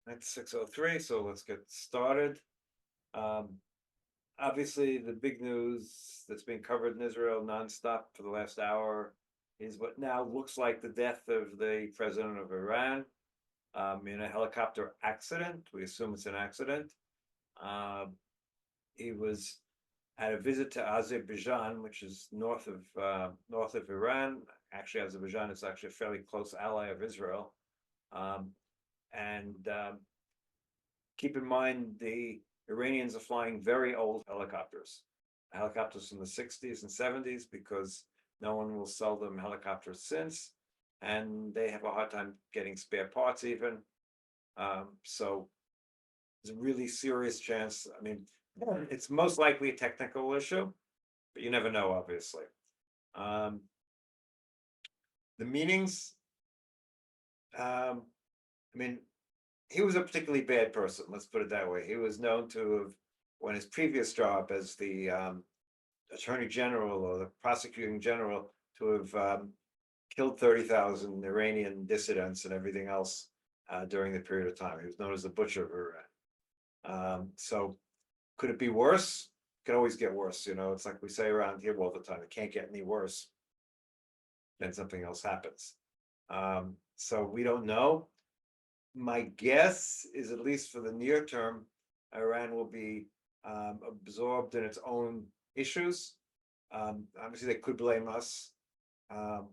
It's 6:03, so let's get started. Um, Obviously, the big news that's being covered in Israel nonstop for the last hour is what now looks like the death of the president of Iran in a helicopter accident. We assume it's an accident. Um, he was at a visit to Azerbaijan, which is north of Iran. Actually, Azerbaijan is actually a fairly close ally of Israel. Um, and Keep in mind the Iranians are flying very old helicopters from the 60s and 70s, because no one will sell them helicopters since, and they have a hard time getting spare parts even. So there's a really serious chance. I mean, it's most likely a technical issue, but you never know, obviously. Um, the meetings, I mean, he was a particularly bad person. Let's put it that way. He was known to have, when his previous job as the attorney general or the prosecuting general, to have killed 30,000 Iranian dissidents and everything else during the period of time. He was known as the butcher of Iran. So could it be worse? It could always get worse. It's like we say around here all the time, it can't get any worse. Then something else happens. So we don't know. My guess is, at least for the near term, Iran will be absorbed in its own issues. Obviously, they could blame us. Um,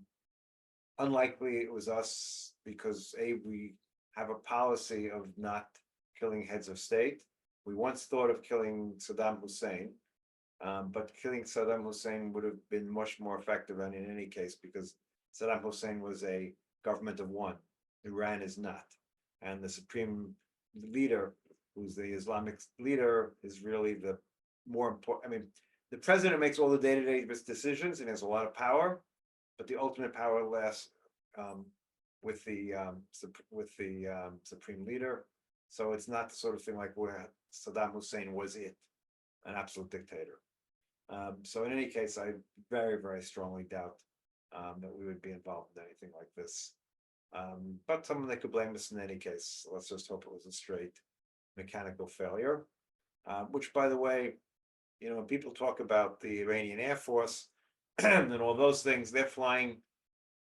Unlikely it was us, because we have a policy of not killing heads of state. We once thought of killing Saddam Hussein, but killing Saddam Hussein would have been much more effective than in any case, because Saddam Hussein was a government of one. Iran is not. And the supreme leader, who's the Islamic leader, is really the more important. I mean, the president makes all the day-to-day decisions and has a lot of power, but the ultimate power lasts with the supreme leader. So it's not the sort of thing like where Saddam Hussein was an absolute dictator. So in any case, I very, very strongly doubt that we would be involved in anything like this. But someone they could blame us in any case. Let's just hope it was a straight mechanical failure. Which, by the way, when people talk about the Iranian Air Force and all those things, they're flying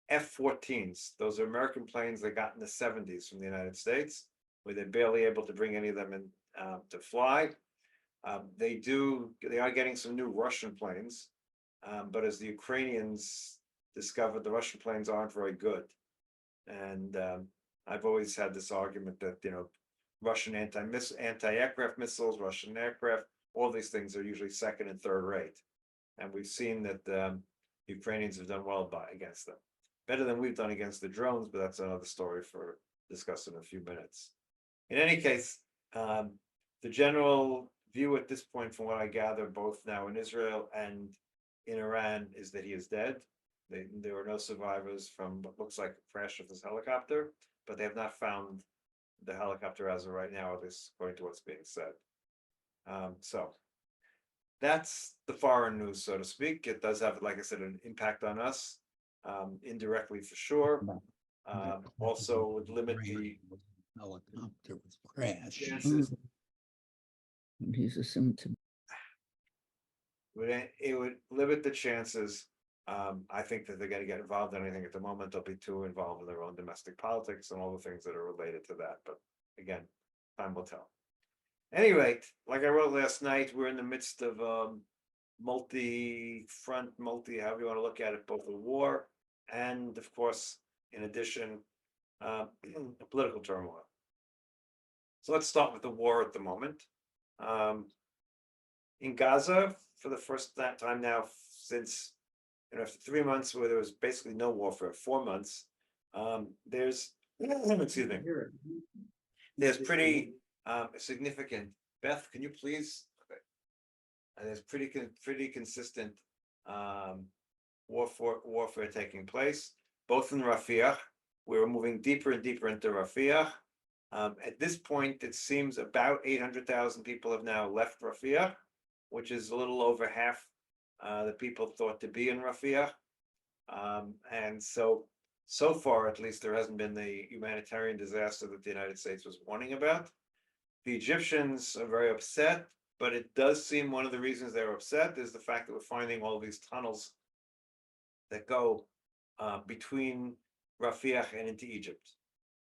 F-14s. Those are American planes they got in the 70s from the United States, where they're barely able to bring any of them in to fly. They are getting some new Russian planes, but as the Ukrainians discovered, the Russian planes aren't very good. And I've always had this argument that Russian anti-aircraft missiles, Russian aircraft, all these things are usually second and third rate, and we've seen that the Ukrainians have done well against them, better than we've done against the drones, but that's another story for discussing in a few minutes. In any case, the general view at this point, from what I gather, both now in Israel and in Iran, is that he is dead. There were no survivors from what looks like a crash of this helicopter, but they have not found the helicopter as of right now, at least according to what's being said. So that's the foreign news, so to speak. It does have, like I said, an impact on us, indirectly for sure. Also would limit the helicopter was crashed. chances. He's assumed to. It would limit the chances. I think that they're going to get involved in anything at the moment. They'll be too involved in their own domestic politics and all the things that are related to that. But again, time will tell. Any rate, like I wrote last night, we're in the midst of multi-front, however you want to look at it, both a war and, of course, in addition, a political turmoil. So let's start with the war at the moment. In Gaza, for the first time now since after 3 months where there was basically no warfare, 4 months, there's excuse me, there's pretty significant. Beth, can you please? Okay. There's pretty consistent warfare taking place, both in Rafah. We're moving deeper and deeper into Rafah. At this point, it seems about 800,000 people have now left Rafah, which is a little over half the people thought to be in Rafah. And so so far, at least, there hasn't been the humanitarian disaster that the United States was warning about. The Egyptians are very upset, but it does seem one of the reasons they're upset is the fact that we're finding all these tunnels that go between Rafiah and into Egypt.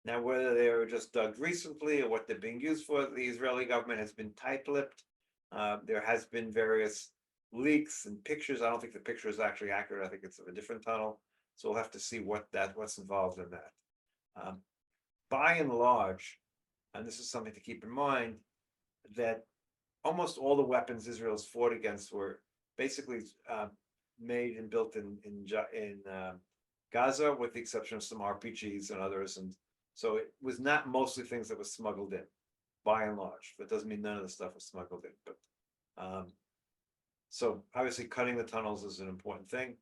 Now, whether they were just dug recently or what they're being used for, the Israeli government has been tight-lipped. There has been various leaks and pictures. I don't think the picture is actually accurate. I think it's of a different tunnel. So we'll have to see what's involved in that. By and large, and this is something to keep in mind, that almost all the weapons Israel's fought against were basically made and built in Gaza, with the exception of some RPGs and others. And so it was not mostly things that were smuggled in, by and large. That doesn't mean none of the stuff was smuggled in, but so obviously cutting the tunnels is an important thing.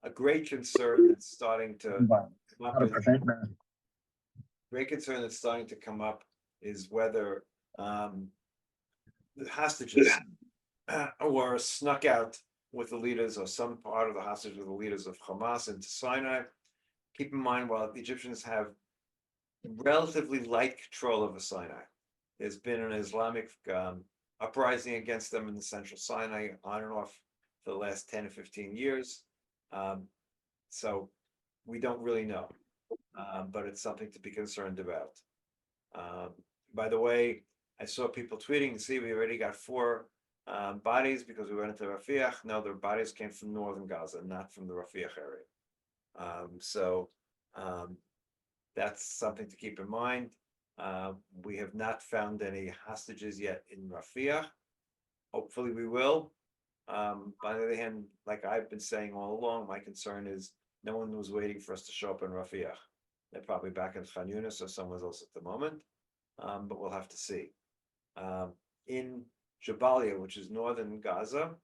A great concern that's starting to come up great concern that's starting to come up is whether the hostages were snuck out with the leaders, or some part of the hostages with the leaders of Hamas into Sinai. Keep in mind, while the Egyptians have relatively light control over Sinai, there's been an Islamic uprising against them in the central Sinai on and off for the last 10 or 15 years. So we don't really know, but it's something to be concerned about. By the way, I saw people tweeting, see, we already got 4 bodies because we went into Rafiah. No, their bodies came from northern Gaza, not from the Rafiah area. So that's something to keep in mind. We have not found any hostages yet in Rafiah. Hopefully we will. On the other hand, like I've been saying all along, my concern is no one was waiting for us to show up in Rafiah. They're probably back in Khan Yunis or somewhere else at the moment, but we'll have to see. In Jabalia, which is northern Gaza,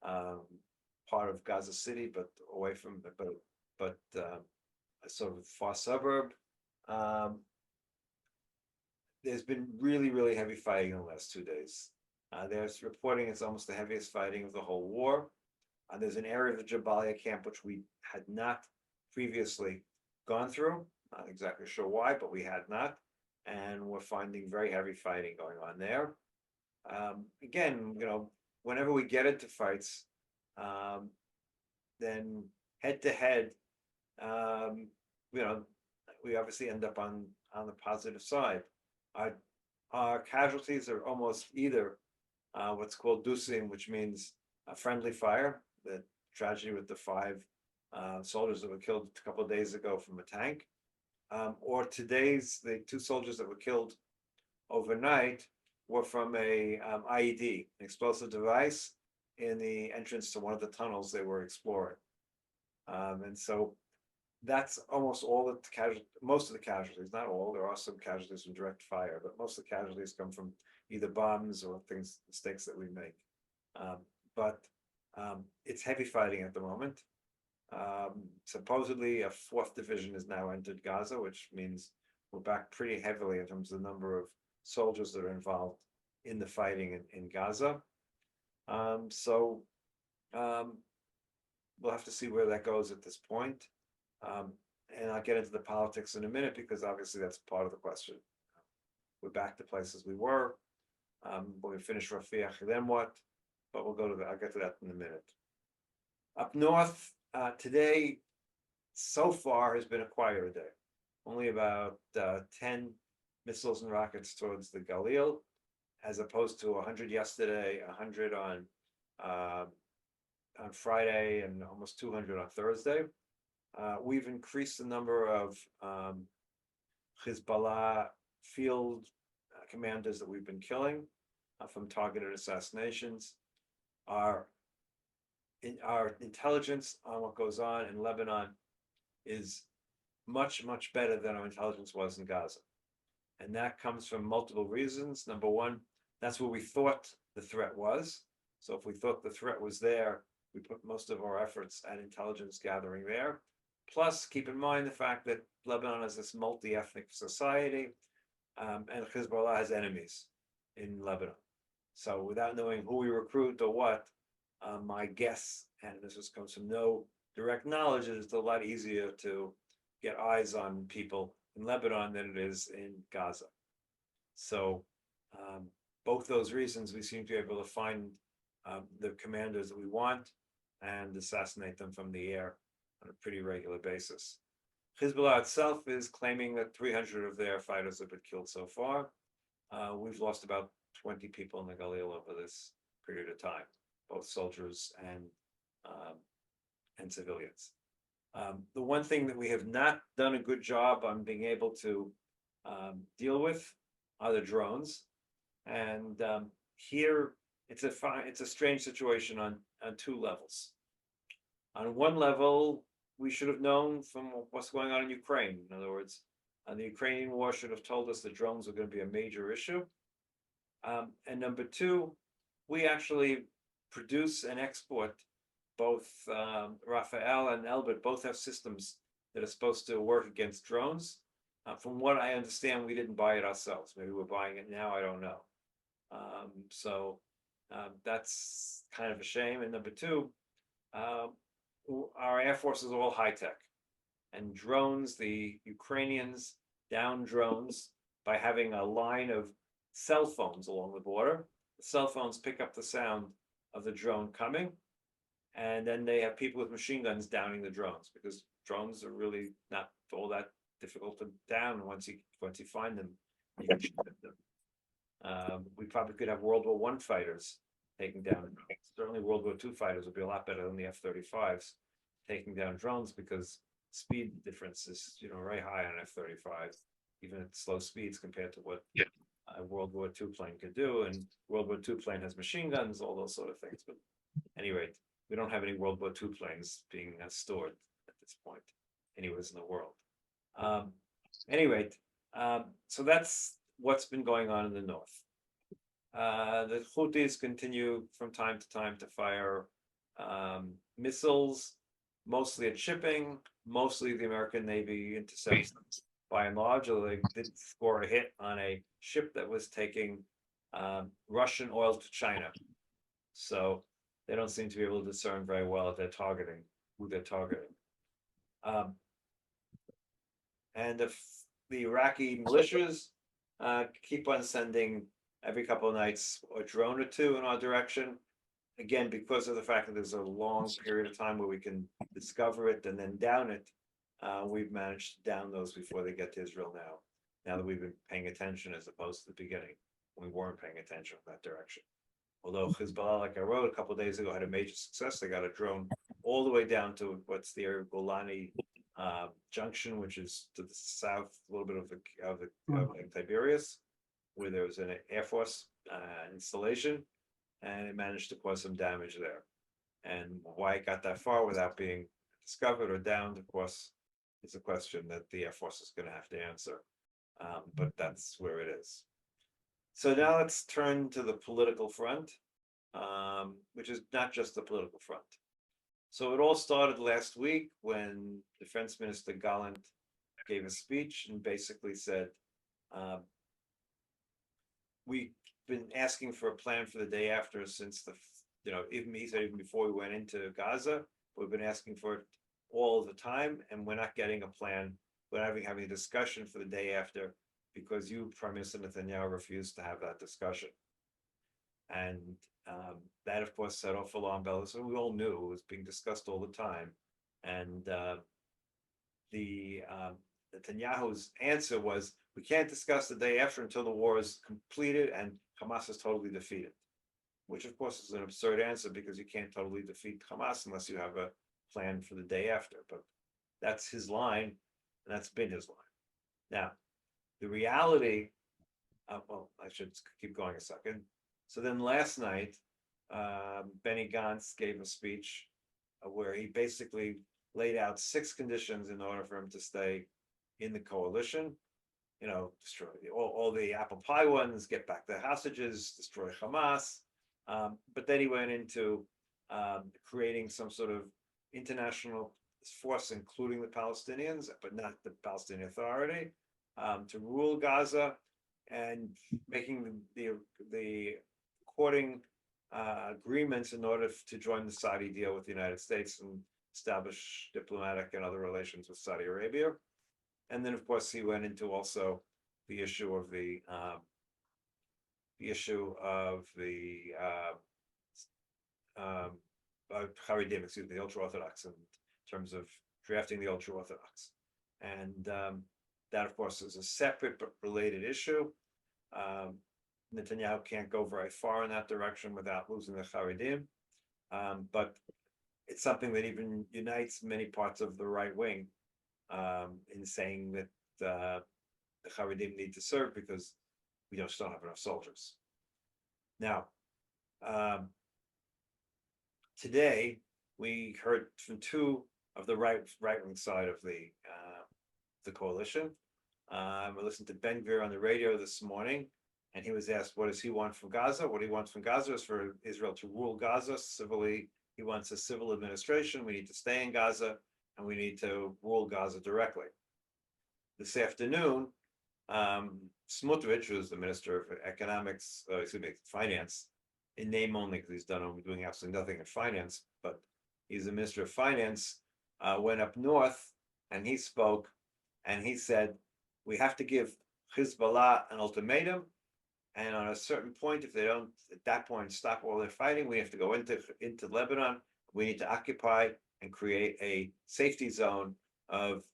part of Gaza City, but away from, but a sort of far suburb. There's been really, really heavy fighting in the last 2 days. There's reporting it's almost the heaviest fighting of the whole war. There's an area of the Jabalia camp which we had not previously gone through. Not exactly sure why, but we had not. And we're finding very heavy fighting going on there. Again, whenever we get into fights, then head to head, we obviously end up on the positive side. Our casualties are almost either what's called dusim, which means a friendly fire, the tragedy with the 5 soldiers that were killed a couple of days ago from a tank, or the 2 soldiers that were killed overnight were from a IED, an explosive device, in the entrance to one of the tunnels they were exploring. And so that's almost all the casualties, most of the casualties, not all, there are some casualties from direct fire, but most of the casualties come from either bombs or mistakes that we make. But it's heavy fighting at the moment. Supposedly a 4th division has now entered Gaza, which means we're back pretty heavily in terms of the number of soldiers that are involved in the fighting in Gaza. So we'll have to see where that goes at this point. And I'll get into the politics in a minute, because obviously that's part of the question. We're back to places we were. When we finish Rafiah, then what? But I'll get to that in a minute. Up north, today, so far, has been a quieter day. Only about 10 missiles and rockets towards the Galil, as opposed to 100 yesterday, 100 on Friday, and almost 200 on Thursday. We've increased the number of Hezbollah field commanders that we've been killing from targeted assassinations. Our intelligence on what goes on in Lebanon is much, much better than our intelligence was in Gaza. And that comes from multiple reasons. Number one, that's where we thought the threat was. So if we thought the threat was there, we put most of our efforts at intelligence gathering there. Plus, keep in mind the fact that Lebanon is this multi-ethnic society, and Hezbollah has enemies in Lebanon. So without knowing who we recruit or what, my guess, and this comes from no direct knowledge, is it's a lot easier to get eyes on people in Lebanon than it is in Gaza. So both those reasons, we seem to be able to find the commanders that we want and assassinate them from the air on a pretty regular basis. Hezbollah itself is claiming that 300 of their fighters have been killed so far. We've lost about 20 people in the Galil over this period of time, both soldiers and civilians. The one thing that we have not done a good job on being able to deal with are the drones, and here it's a strange situation on two levels. On one level, we should have known from what's going on in Ukraine. In other words, the Ukrainian war should have told us that drones were going to be a major issue. And number two, we actually produce and export both Rafael and Elbit both have systems that are supposed to work against drones. From what I understand, we didn't buy it ourselves. Maybe we're buying it now, I don't know. So that's kind of a shame. And number two, our Air Force is all high tech. And drones, the Ukrainians down drones by having a line of cell phones along the border. The cell phones pick up the sound of the drone coming, and then they have people with machine guns downing the drones, because drones are really not all that difficult to down once you find them. You can shoot at them. We probably could have World War I fighters taking down drones. Certainly World War II fighters would be a lot better than the F-35s taking down drones, because speed difference is very high on F-35, even at slow speeds compared to what a World War II plane could do. And World War II plane has machine guns, all those sort of things. But anyway, we don't have any World War II planes being stored at this point, anyways in the world. Anyway, so that's what's been going on in the north. The Houthis continue from time to time to fire missiles, mostly at shipping, mostly the American Navy intercepts by and large, although they did score a hit on a ship that was taking Russian oil to China. So they don't seem to be able to discern very well if they're targeting, who they're targeting. And if the Iraqi militias keep on sending every couple of nights a drone or two in our direction, again, because of the fact that there's a long period of time where we can discover it and then down it, we've managed to down those before they get to Israel now that we've been paying attention, as opposed to the beginning, when we weren't paying attention in that direction. Although Hezbollah, like I wrote a couple of days ago, had a major success. They got a drone all the way down to what's the Golani junction, which is to the south, a little bit of Tiberias, where there was an Air Force installation, and it managed to cause some damage there. And why it got that far without being discovered or downed, of course, is a question that the Air Force is going to have to answer. But that's where it is. So now let's turn to the political front, which is not just the political front. So it all started last week when Defense Minister Gallant gave a speech and basically said, we've been asking for a plan for the day after since even he said even before we went into Gaza, we've been asking for it all the time, and we're not getting a plan. We're not having a discussion for the day after because you, Prime Minister Netanyahu, refused to have that discussion. And that, of course, set off alarm bells. So we all knew it was being discussed all the time. And Netanyahu's answer was, we can't discuss the day after until the war is completed and Hamas is totally defeated. Which, of course, is an absurd answer, because you can't totally defeat Hamas unless you have a plan for the day after. But that's his line, and that's been his line. Now, the reality, well, I should keep going a second. So then last night, Benny Gantz gave a speech where he basically laid out 6 conditions in order for him to stay in the coalition. Destroy all the apple pie ones, get back the hostages, destroy Hamas. But then he went into creating some sort of international force, including the Palestinians, but not the Palestinian Authority, to rule Gaza, and making the courting agreements in order to join the Saudi deal with the United States and establish diplomatic and other relations with Saudi Arabia. And then, of course, he went into also the issue of the Haredim, excuse me, the ultra-Orthodox, in terms of drafting the ultra-Orthodox. And that, of course, is a separate but related issue. Netanyahu can't go very far in that direction without losing the Haredim. But it's something that even unites many parts of the right wing in saying that the Haredim need to serve because we just don't have enough soldiers. Now, today we heard from two of the right wing side of the coalition. We listened to Ben-Gvir on the radio this morning, and he was asked, what does he want from Gaza? What he wants from Gaza is for Israel to rule Gaza civilly. He wants a civil administration. We need to stay in Gaza, and we need to rule Gaza directly. This afternoon, Smotrich, who's the Minister of Economics, Finance, in name only, because he's doing absolutely nothing in finance, but he's the Minister of Finance, went up north and he spoke and he said, we have to give Hezbollah an ultimatum. And on a certain point, if they don't at that point stop all their fighting, we have to go into Lebanon. We need to occupy and create a safety zone of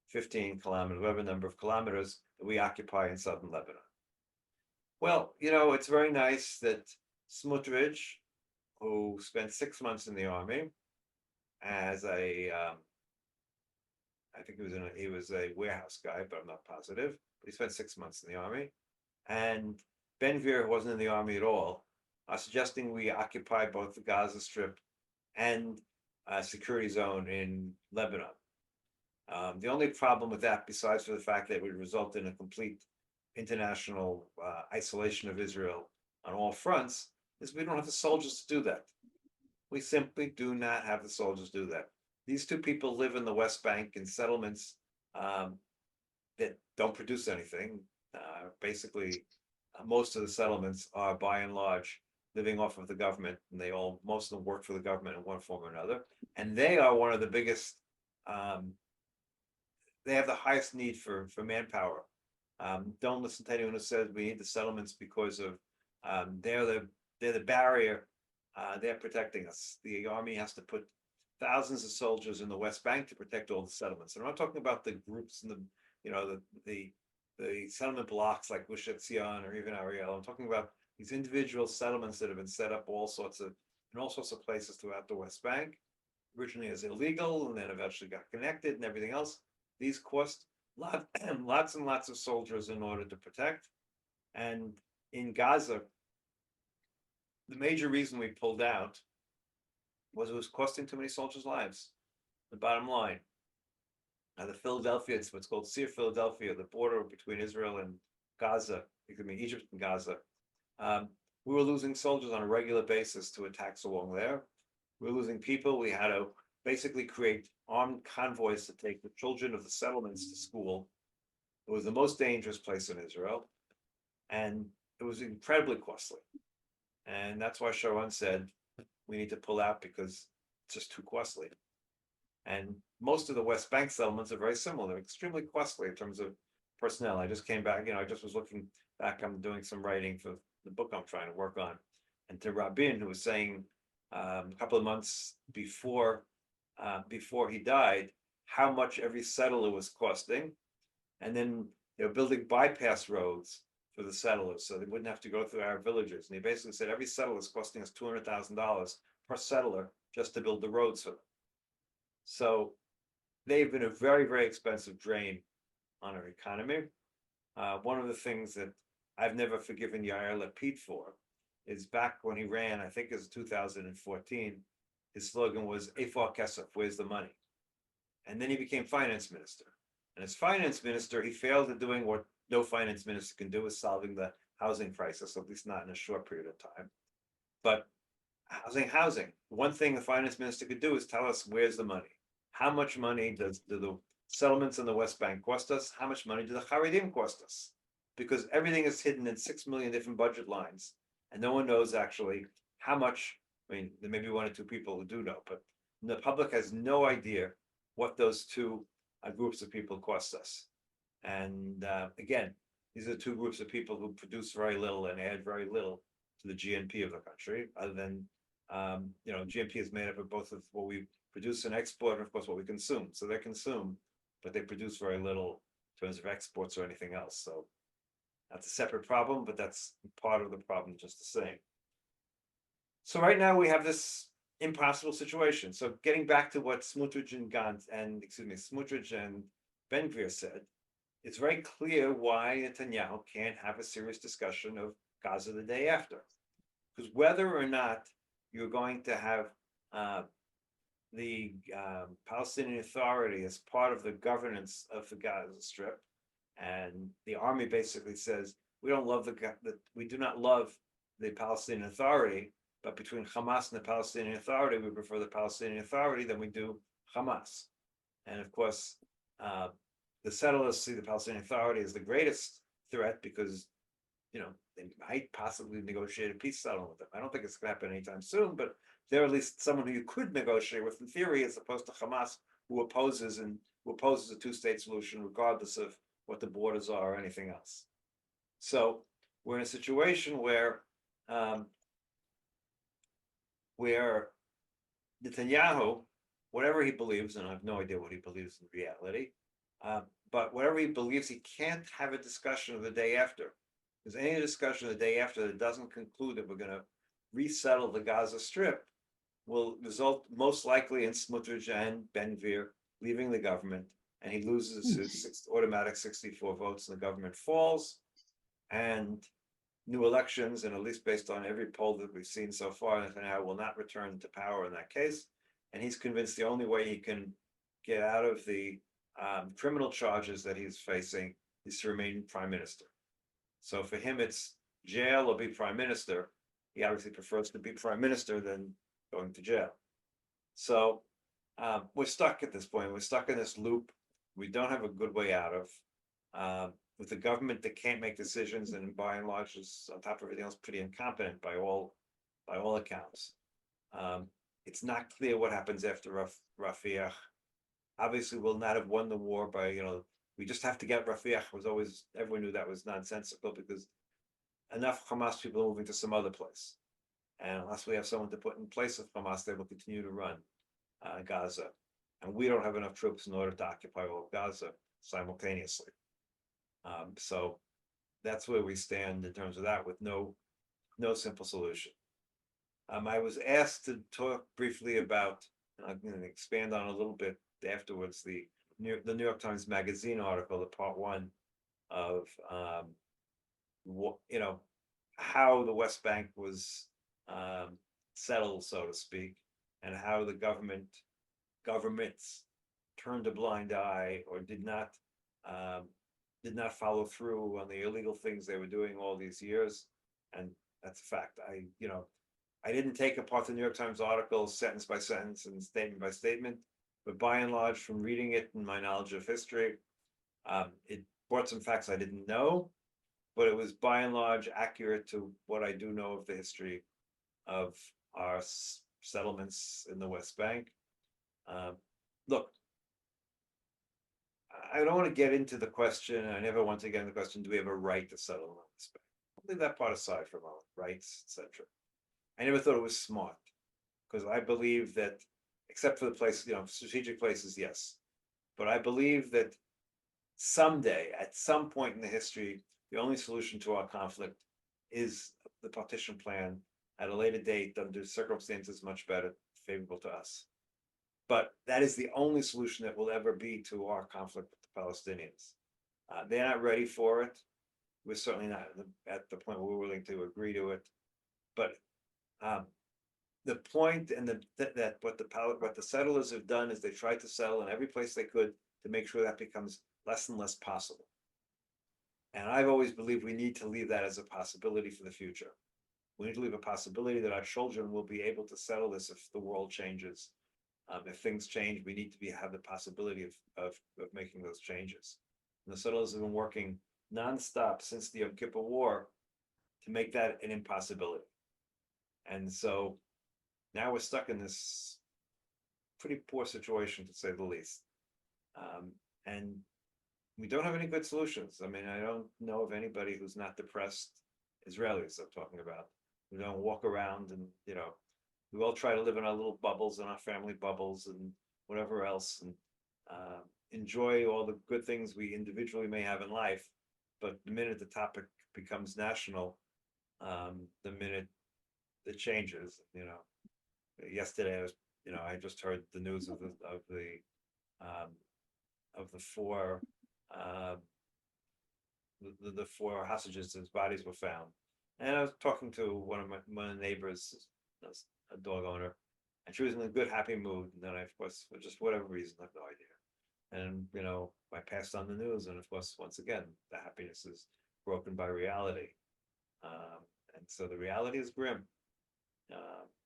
15 kilometers, whatever number of kilometers that we occupy in southern Lebanon. Well, it's very nice that Smotrich, who spent 6 months in the army as I think he was a warehouse guy, but I'm not positive. But he spent 6 months in the army, and Ben-Gvir wasn't in the army at all, suggesting we occupy both the Gaza Strip and a security zone in Lebanon. The only problem with that, besides for the fact that it would result in a complete international isolation of Israel on all fronts, is we don't have the soldiers to do that. We simply do not have the soldiers to do that. These two people live in the West Bank in settlements that don't produce anything. Basically, most of the settlements are by and large living off of the government, and most of them work for the government in one form or another. And they are one of the biggest. They have the highest need for manpower. Don't listen to anyone who says we need the settlements because of they're the barrier. They're protecting us. The army has to put thousands of soldiers in the West Bank to protect all the settlements. And I'm not talking about the groups and the settlement blocks like Gush Etzion or even Ariel. I'm talking about these individual settlements that have been set up in all sorts of places throughout the West Bank, originally as illegal, and then eventually got connected and everything else. These cost lots and lots of soldiers in order to protect. And in Gaza, the major reason we pulled out was it was costing too many soldiers' lives. The bottom line. Now, the Philadelphia, it's what's called Sear Philadelphia, the border between Israel and Gaza, it could mean Egypt and Gaza. We were losing soldiers on a regular basis to attacks along there. We were losing people. We had to basically create armed convoys to take the children of the settlements to school. It was the most dangerous place in Israel, and it was incredibly costly. And that's why Sharon said, we need to pull out because it's just too costly. And most of the West Bank settlements are very similar. They're extremely costly in terms of personnel. I just came back, I just was looking back. I'm doing some writing for the book I'm trying to work on. And to Rabin, who was saying a couple of months before he died, how much every settler was costing. And then they were building bypass roads for the settlers so they wouldn't have to go through our villages. And he basically said every settler is costing us $200,000 per settler just to build the roads for them. So they've been a very, very expensive drain on our economy. One of the things that I've never forgiven Yair Lapid for is back when he ran, I think it was 2014, his slogan was Eifo Kesef, where's the money? And then he became finance minister. And as finance minister, he failed at doing what no finance minister can do, is solving the housing crisis, at least not in a short period of time. But housing. One thing the finance minister could do is tell us where's the money. How much money do the settlements in the West Bank cost us? How much money do the Haredim cost us? Because everything is hidden in 6 million different budget lines, and no one knows actually how much. I mean, there may be one or two people who do know, but the public has no idea what those two groups of people cost us. And again, these are two groups of people who produce very little and add very little to the GNP of the country, other than, GNP is made up of both of what we produce and export, and of course, what we consume. So they consume, but they produce very little in terms of exports or anything else. So that's a separate problem, but that's part of the problem just the same. So right now we have this impossible situation. So getting back to what Smotrich and Smotrich and Ben-Gvir said, it's very clear why Netanyahu can't have a serious discussion of Gaza the day after. Because whether or not you're going to have the Palestinian Authority as part of the governance of the Gaza Strip, and the army basically says, we do not love the Palestinian Authority, but between Hamas and the Palestinian Authority, we prefer the Palestinian Authority than we do Hamas. And of course, the settlers see the Palestinian Authority as the greatest threat because, they might possibly negotiate a peace settlement with them. I don't think it's going to happen anytime soon, but they're at least someone who you could negotiate with in theory, as opposed to Hamas, who opposes a two-state solution regardless of what the borders are or anything else. So we're in a situation where Netanyahu, whatever he believes, and I have no idea what he believes in reality, but whatever he believes, he can't have a discussion of the day after. Because any discussion the day after that doesn't conclude that we're going to resettle the Gaza Strip will result most likely in Smotrich and Ben-Gvir leaving the government, and he loses his automatic 64 votes, and the government falls, and new elections, and at least based on every poll that we've seen so far, Netanyahu will not return to power in that case. And he's convinced the only way he can get out of the criminal charges that he's facing is to remain prime minister. So for him, it's jail or be prime minister. He obviously prefers to be prime minister than going to jail. So we're stuck at this point. We're stuck in this loop we don't have a good way out of. With the government that can't make decisions, and by and large is, on top of everything else, pretty incompetent by all accounts. It's not clear what happens after Rafiah. Obviously, we'll not have won the war by, we just have to get Rafiah. Everyone knew that was nonsensical because enough Hamas people are moving to some other place. And unless we have someone to put in place of Hamas, they will continue to run Gaza. And we don't have enough troops in order to occupy all of Gaza simultaneously. So that's where we stand in terms of that, with no simple solution. I was asked to talk briefly about, and I'm going to expand on a little bit afterwards, the New York Times Magazine article, the part one of how the West Bank was settled, so to speak, and how the governments turned a blind eye or did not follow through on the illegal things they were doing all these years. And that's a fact. I didn't take apart the New York Times article sentence by sentence and statement by statement, but by and large, from reading it and my knowledge of history, it brought some facts I didn't know, but it was by and large accurate to what I do know of the history of our settlements in the West Bank. Look, I don't want to get into the question, I never want to get into the question, do we have a right to settle in the West Bank? I'll leave that part aside for a moment, rights, etc. I never thought it was smart, because I believe that, except for the place, strategic places, yes. But I believe that someday, at some point in the history, the only solution to our conflict is the partition plan at a later date, under circumstances much better, favorable to us. But that is the only solution that will ever be to our conflict with the Palestinians. They're not ready for it. We're certainly not at the point where we're willing to agree to it. But the point, and that what the settlers have done is they tried to settle in every place they could to make sure that becomes less and less possible. And I've always believed we need to leave that as a possibility for the future. We need to leave a possibility that our children will be able to settle this if the world changes. If things change, we need to have the possibility of making those changes. And the settlers have been working nonstop since the Yom Kippur War to make that an impossibility. And so now we're stuck in this pretty poor situation, to say the least. And we don't have any good solutions. I mean, I don't know of anybody who's not depressed. Israelis I'm talking about, who don't walk around and, we all try to live in our little bubbles and our family bubbles and whatever else, and enjoy all the good things we individually may have in life. But the minute the topic becomes national, the minute it changes, yesterday I was, I just heard the news of the four uh, the four hostages whose bodies were found. And I was talking to one of the neighbors, a dog owner, and she was in a good, happy mood. And then I, of course, for just whatever reason, I have no idea. And I passed on the news, and of course, once again, the happiness is broken by reality. And so the reality is grim.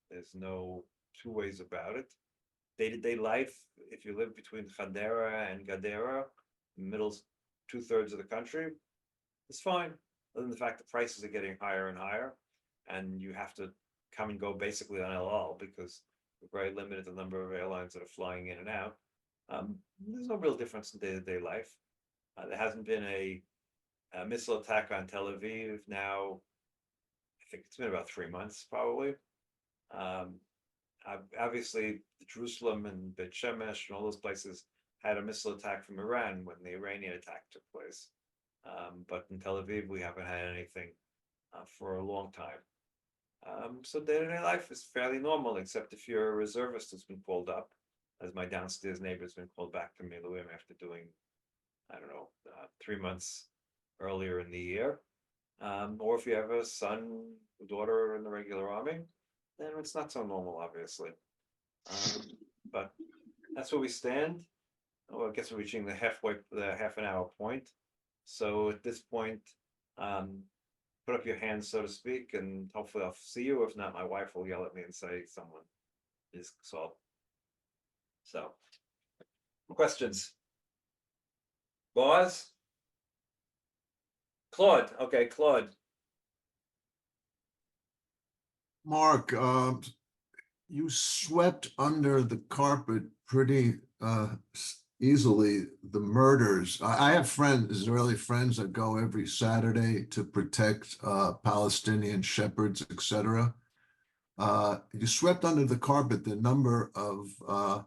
There's no two ways about it. Day-to-day life, if you live between Hadera and Gadara, middle 2/3 of the country, it's fine. Other than the fact the prices are getting higher and higher, and you have to come and go basically on LL because we're very limited the number of airlines that are flying in and out. There's no real difference in day-to-day life. There hasn't been a missile attack on Tel Aviv now. I think it's been about 3 months, probably. Obviously, Jerusalem and Beit Shemesh and all those places had a missile attack from Iran when the Iranian attack took place. But in Tel Aviv, we haven't had anything for a long time. So day-to-day life is fairly normal, except if you're a reservist that's been called up, as my downstairs neighbor's been called back to Miluim after doing, 3 months earlier in the year. Or if you have a son, a daughter in the regular army, then it's not so normal, obviously. But that's where we stand. Oh, I guess we're reaching the half an hour point. So at this point, put up your hands, so to speak, and hopefully I'll see you. If not, my wife will yell at me and say someone is solved. So, questions? Boaz? Claude. Okay, Claude. Mark, you swept under the carpet pretty easily the murders. I have friends, Israeli friends, that go every Saturday to protect Palestinian shepherds, etc. You swept under the carpet the number of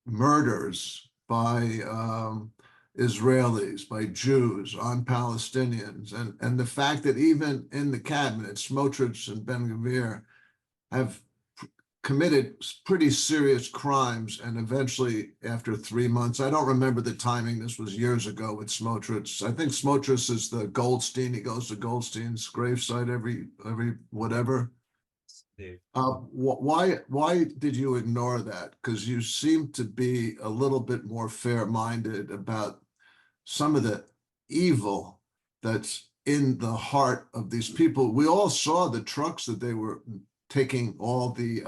murders by Israelis, by Jews on Palestinians, and the fact that even in the cabinet, Smotrich and Ben-Gvir have committed pretty serious crimes, and eventually, after 3 months, I don't remember the timing, this was years ago with Smotrich. I think Smotrich is the Goldstein, he goes to Goldstein's gravesite every whatever. Why did you ignore that? Because you seem to be a little bit more fair-minded about some of the evil that's in the heart of these people. We all saw the trucks that they were taking all the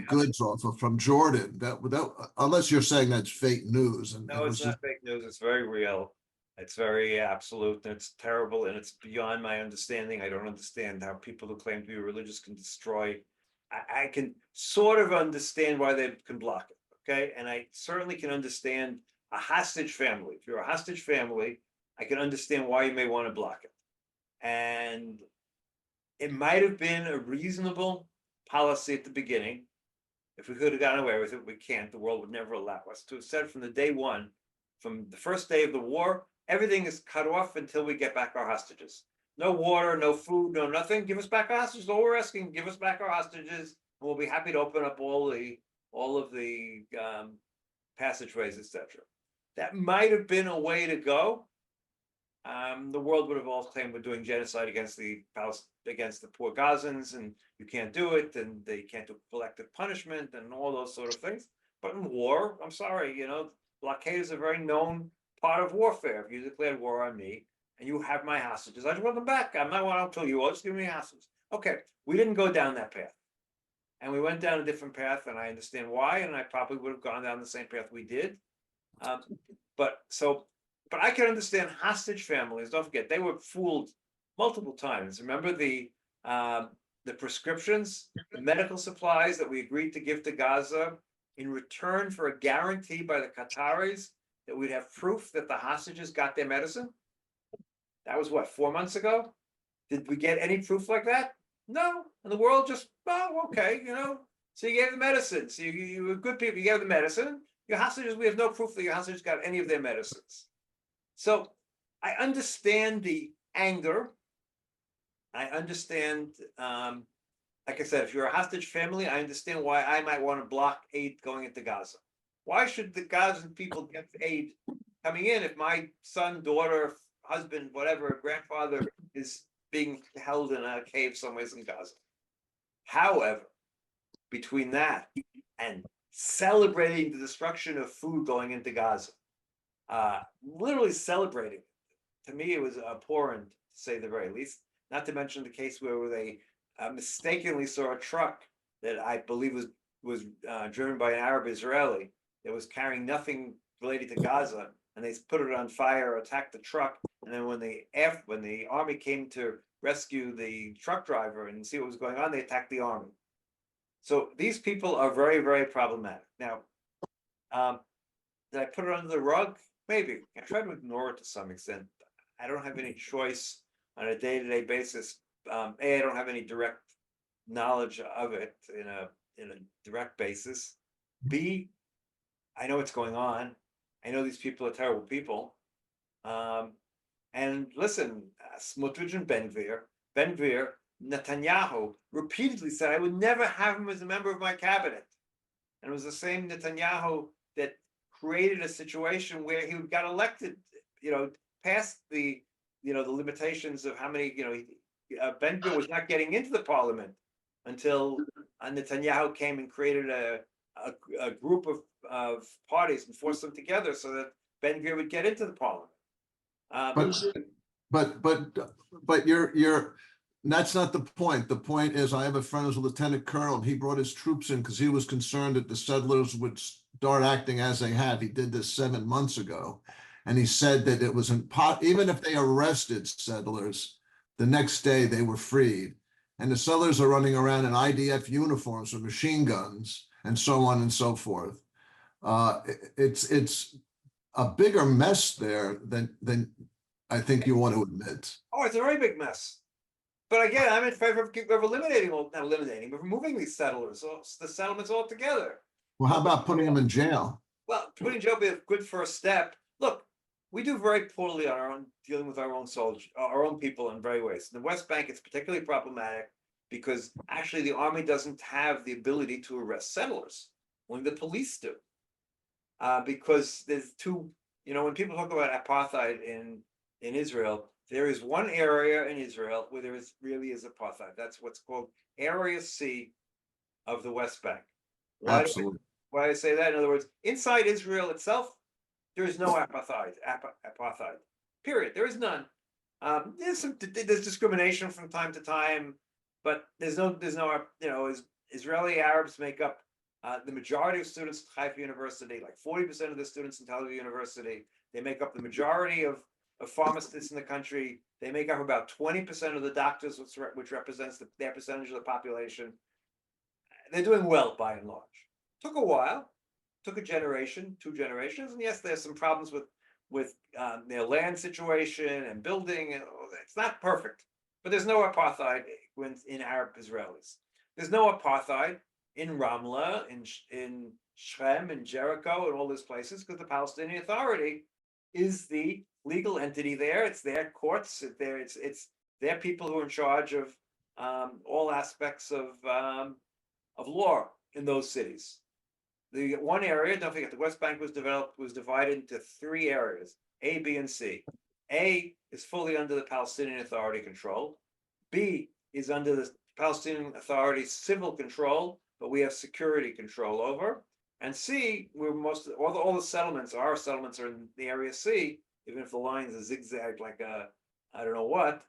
goods off of from Jordan. That unless you're saying that's fake news. And No, it's not fake news. It's very real. It's very absolute, and it's terrible, and it's beyond my understanding. I don't understand how people who claim to be religious can destroy. I can sort of understand why they can block it, okay? And I certainly can understand a hostage family. If you're a hostage family, I can understand why you may want to block it. And it might have been a reasonable policy at the beginning. If we could have gotten away with it, we can't. The world would never allow us to have said from the day one, from the first day of the war, everything is cut off until we get back our hostages. No water, no food, no nothing. Give us back our hostages. All we're asking, give us back our hostages, and we'll be happy to open up all of the passageways, etc. That might have been a way to go. The world would have all claimed we're doing genocide against the poor Gazans, and you can't do it, and they can't do collective punishment, and all those sort of things. But in war, I'm sorry, blockade is a very known part of warfare. If you declared war on me and you have my hostages, I just want them back. I'm not want to kill you. I'll just give me hostages. Okay, we didn't go down that path, and we went down a different path, and I understand why, and I probably would have gone down the same path we did. But I can understand hostage families. Don't forget, they were fooled multiple times. Remember the prescriptions, the medical supplies that we agreed to give to Gaza in return for a guarantee by the Qataris that we'd have proof that the hostages got their medicine? That was what, 4 months ago? Did we get any proof like that? No, and the world just, oh, okay, so you gave the medicine, so you were good people, you gave the medicine, your hostages, we have no proof that your hostages got any of their medicines. So I understand the anger. I understand, like I said, if you're a hostage family, I understand why I might want to block aid going into Gaza. Why should the Gazan people get aid coming in if my son, daughter, husband, whatever, grandfather is being held in a cave somewhere in Gaza? However, between that and celebrating the destruction of food going into Gaza, literally celebrating, to me, it was abhorrent, to say the very least. Not to mention the case where they mistakenly saw a truck that I believe was driven by an Arab Israeli that was carrying nothing related to Gaza, and they put it on fire, attacked the truck, and then when the army came to rescue the truck driver and see what was going on, they attacked the army. So these people are very, very problematic. Now, did I put it under the rug? Maybe. I try to ignore it to some extent. I don't have any choice on a day-to-day basis. A, I don't have any direct knowledge of it in a direct basis. B, I know what's going on. I know these people are terrible people. And listen, Smotrich and Ben Gvir, Netanyahu repeatedly said I would never have him as a member of my cabinet. And it was the same Netanyahu that created a situation where he got elected, past the limitations of how many, Ben Gvir was not getting into the parliament until Netanyahu came and created a group of parties and forced them together so that Ben Gvir would get into the parliament. But you're that's not the point. The point is, I have a friend who's a lieutenant colonel, and he brought his troops in because he was concerned that the settlers would start acting as they have. He did this 7 months ago, and he said that it was even if they arrested settlers, the next day they were freed, and the settlers are running around in IDF uniforms with machine guns and so on and so forth. It's a bigger mess there than I think you want to admit. Oh, it's a very big mess. But again, I'm in favor of not eliminating, but removing these settlers, the settlements altogether. Well, how about putting them in jail? Well, putting in jail would be a good first step. Look, we do very poorly on our own, dealing with our own soldiers, our own people in very ways. In the West Bank, it's particularly problematic because actually the army doesn't have the ability to arrest settlers. Only the police do. Because there's when people talk about apartheid in Israel, there is one area in Israel where there really is apartheid. That's what's called Area C of the West Bank. Absolutely. Why do I say that? In other words, inside Israel itself, there is no apartheid. Period. There is none. There's discrimination from time to time, but there's no. Israeli Arabs make up the majority of students at Haifa University, like 40% of the students in Tel Aviv University. They make up the majority of pharmacists in the country. They make up about 20% of the doctors, which represents their percentage of the population. They're doing well by and large. Took a while, took a generation, 2 generations, and yes, there's some problems with their land situation and building. It's not perfect, but there's no apartheid in Arab Israelis. There's no apartheid in Ramla, in Shrem, in Jericho, and all these places, because the Palestinian Authority is the legal entity there. It's their courts. It's their people who are in charge of all aspects of law in those cities. The one area, don't forget, the West Bank was divided into 3 areas: A, B, and C. A is fully under the Palestinian Authority control. B is under the Palestinian Authority civil control, but we have security control over. And C, where all the settlements, our settlements are in the area C, even if the lines are zigzagged like I don't know what.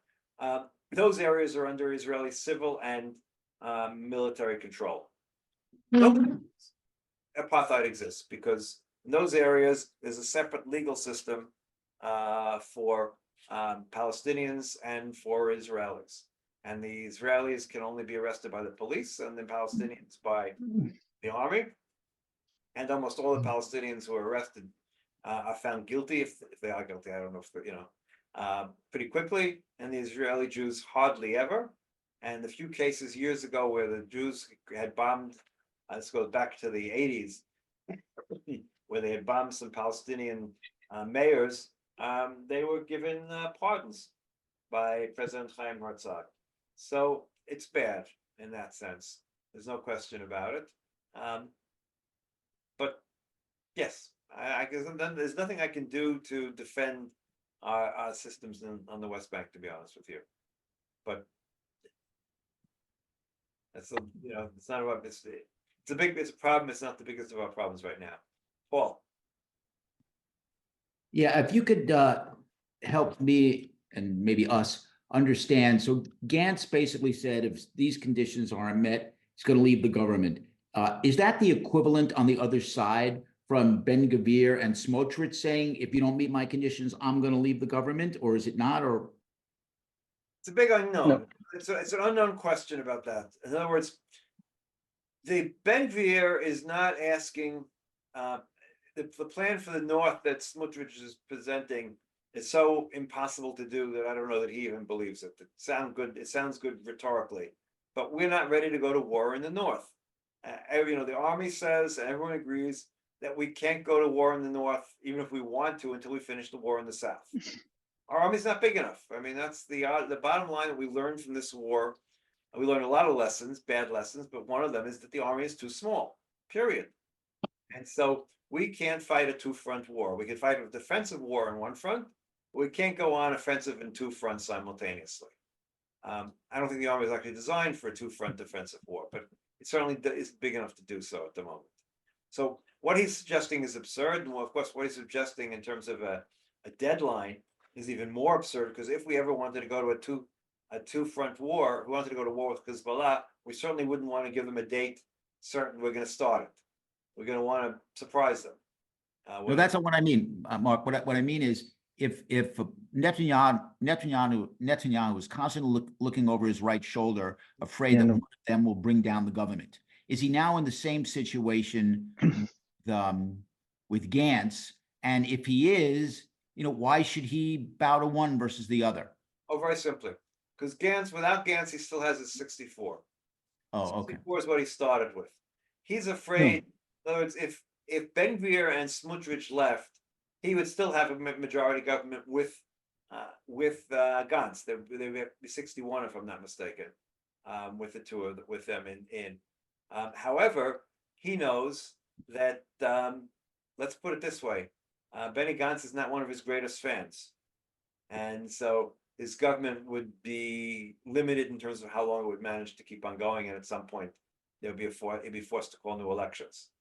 Those areas are under Israeli civil and military control. Apartheid exists because in those areas there's a separate legal system for Palestinians and for Israelis. And the Israelis can only be arrested by the police, and the Palestinians by the army. And almost all the Palestinians who are arrested are found guilty, if they are guilty, I don't know if, pretty quickly, and the Israeli Jews hardly ever. And the few cases years ago where the Jews had bombed, this goes back to the 80s, where they had bombed some Palestinian mayors, they were given pardons by President Chaim Herzog. So it's bad in that sense. There's no question about it. But yes, I guess there's nothing I can do to defend our systems on the West Bank, to be honest with you. But it's it's not about it's a problem. It's not the biggest of our problems right now. Paul. Yeah, if you could help me and maybe us understand. So Gantz basically said if these conditions aren't met, he's going to leave the government. Is that the equivalent on the other side from Ben-Gvir and Smotrich saying, if you don't meet my conditions, I'm going to leave the government, or is it not? Or It's a big unknown. No. It's an unknown question about that. In other words, the Ben-Gvir is not asking, the plan for the North that Smotrich is presenting is so impossible to do that I don't know that he even believes it. It sounds good rhetorically, but we're not ready to go to war in the North. The army says, and everyone agrees, that we can't go to war in the North, even if we want to, until we finish the war in the South. Our army's not big enough. I mean, that's the bottom line that we learned from this war. We learned a lot of lessons, bad lessons, but one of them is that the army is too small, period. And so we can't fight a two-front war. We can fight a defensive war on one front, but we can't go on offensive in two fronts simultaneously. I don't think the army is actually designed for a two-front defensive war, but it certainly is big enough to do so at the moment. So what he's suggesting is absurd, and of course, what he's suggesting in terms of a deadline is even more absurd, because if we ever wanted to go to a two-front war, if we wanted to go to war with Hezbollah, we certainly wouldn't want to give them a date certain we're going to start it. We're going to want to surprise them. no, that's not what I mean, Mark. What I mean is, if Netanyahu is constantly looking over his right shoulder, afraid that one of them will bring down the government, is he now in the same situation with Gantz? And if he is, why should he bow to one versus the other? Oh, very simply, because without Gantz, he still has his 64. Oh, okay. 64 is what he started with. He's afraid. In other words, if Ben-Gvir and Smotrich left, he would still have a majority government with Gantz. There would be 61, if I'm not mistaken, with the two of them in. However, he knows that. Let's put it this way: Benny Gantz is not one of his greatest fans, and so his government would be limited in terms of how long it would manage to keep on going, and at some point there would be he'd be forced to call new elections.